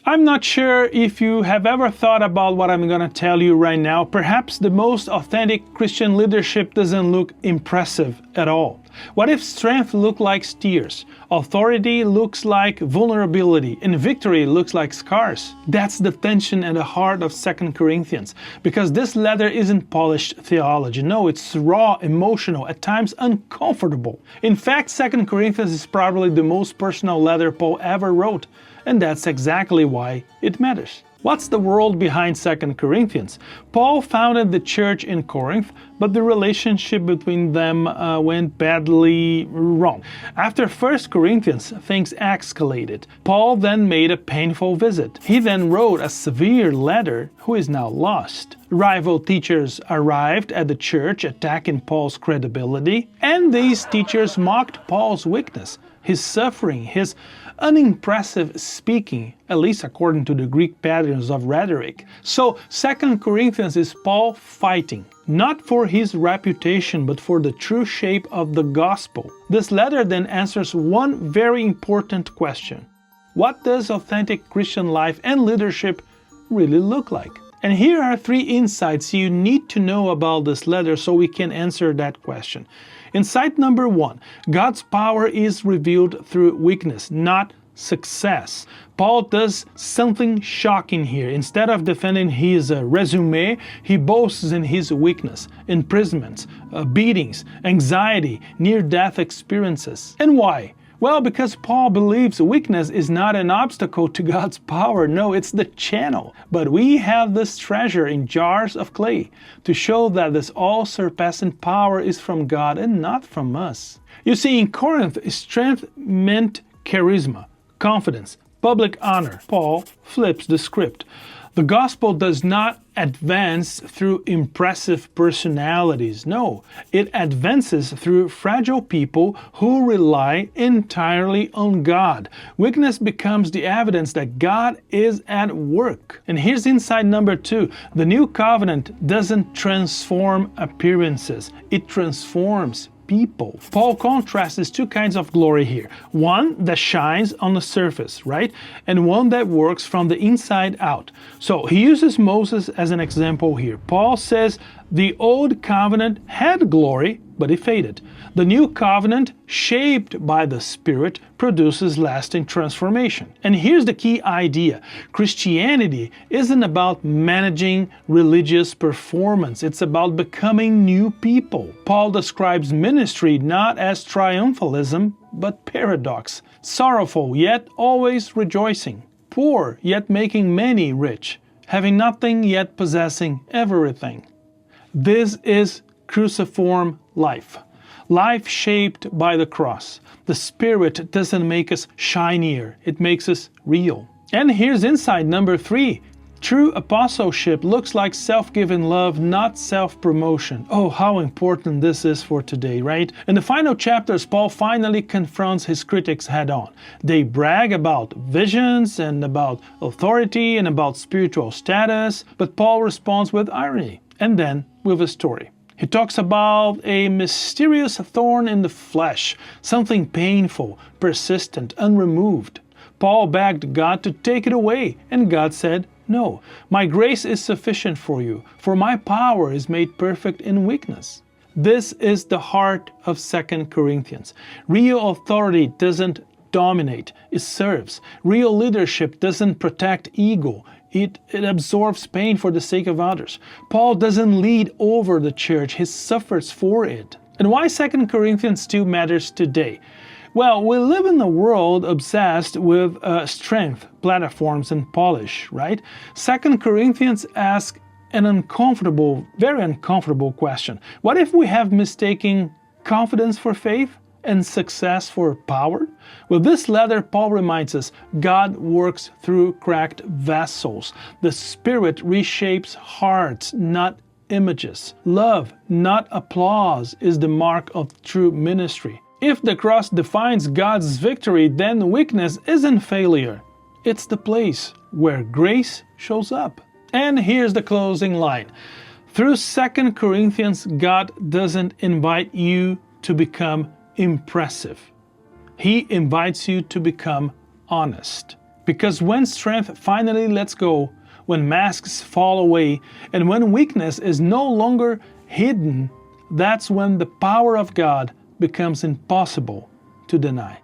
I'm not sure if you have ever thought about what I'm going to tell you right now. Perhaps the most authentic Christian leadership doesn't look impressive at all. What if strength looks like tears, authority looks like vulnerability, and victory looks like scars? That's the tension at the heart of 2 Corinthians, because this letter isn't polished theology. No, it's raw, emotional, at times uncomfortable. In fact, 2 Corinthians is probably the most personal letter Paul ever wrote, and that's exactly why it matters. What's the world behind 2 Corinthians? Paul founded the church in Corinth, but the relationship between them went badly wrong. After 1 Corinthians, things escalated. Paul then made a painful visit. He then wrote a severe letter, who is now lost. Rival teachers arrived at the church, attacking Paul's credibility, and these teachers mocked Paul's weakness, his suffering, his unimpressive speaking, at least according to the Greek patterns of rhetoric. So 2 Corinthians is Paul fighting, not for his reputation, but for the true shape of the gospel. This letter then answers one very important question. What does authentic Christian life and leadership really look like? And here are 3 insights you need to know about this letter so we can answer that question. Insight number 1, God's power is revealed through weakness, not success. Paul does something shocking here. Instead of defending his resume, he boasts in his weakness, imprisonments, beatings, anxiety, near-death experiences. And why? Well, because Paul believes weakness is not an obstacle to God's power. No, it's the channel. But we have this treasure in jars of clay to show that this all-surpassing power is from God and not from us. You see, in Corinth, strength meant charisma, confidence, public honor. Paul flips the script. The gospel does not advance through impressive personalities. No, it advances through fragile people who rely entirely on God. Weakness becomes the evidence that God is at work. And here's insight number 2. The new covenant doesn't transform appearances. It transforms people. Paul contrasts 2 kinds of glory here. One that shines on the surface, right? And one that works from the inside out. So he uses Moses as an example here. Paul says the old covenant had glory, but it faded. The new covenant, shaped by the Spirit, produces lasting transformation. And here's the key idea. Christianity isn't about managing religious performance. It's about becoming new people. Paul describes ministry not as triumphalism, but paradox. Sorrowful, yet always rejoicing. Poor, yet making many rich. Having nothing, yet possessing everything. This is cruciform life. Life shaped by the cross. The Spirit doesn't make us shinier, it makes us real. And here's insight number 3. True apostleship looks like self-giving love, not self-promotion. Oh, how important this is for today, right? In the final chapters, Paul finally confronts his critics head-on. They brag about visions and about authority and about spiritual status, but Paul responds with irony and then with a story. He talks about a mysterious thorn in the flesh, something painful, persistent, unremoved. Paul begged God to take it away, and God said, "No, my grace is sufficient for you, for my power is made perfect in weakness." This is the heart of 2 Corinthians. Real authority doesn't dominate, it serves. Real leadership doesn't protect ego. It absorbs pain for the sake of others. Paul doesn't lead over the church, he suffers for it. And why 2 Corinthians still matters today? Well, we live in a world obsessed with strength, platforms, and polish, right? 2 Corinthians asks an uncomfortable, very uncomfortable question. What if we have mistaken confidence for faith and success for power? With this letter, Paul reminds us God works through cracked vessels. The Spirit reshapes hearts, not images. Love, not applause, is the mark of true ministry. If the cross defines God's victory, then weakness isn't failure. It's the place where grace shows up. And here's the closing line. Through 2 Corinthians, God doesn't invite you to become impressive. He invites you to become honest. Because when strength finally lets go, when masks fall away, and when weakness is no longer hidden, that's when the power of God becomes impossible to deny.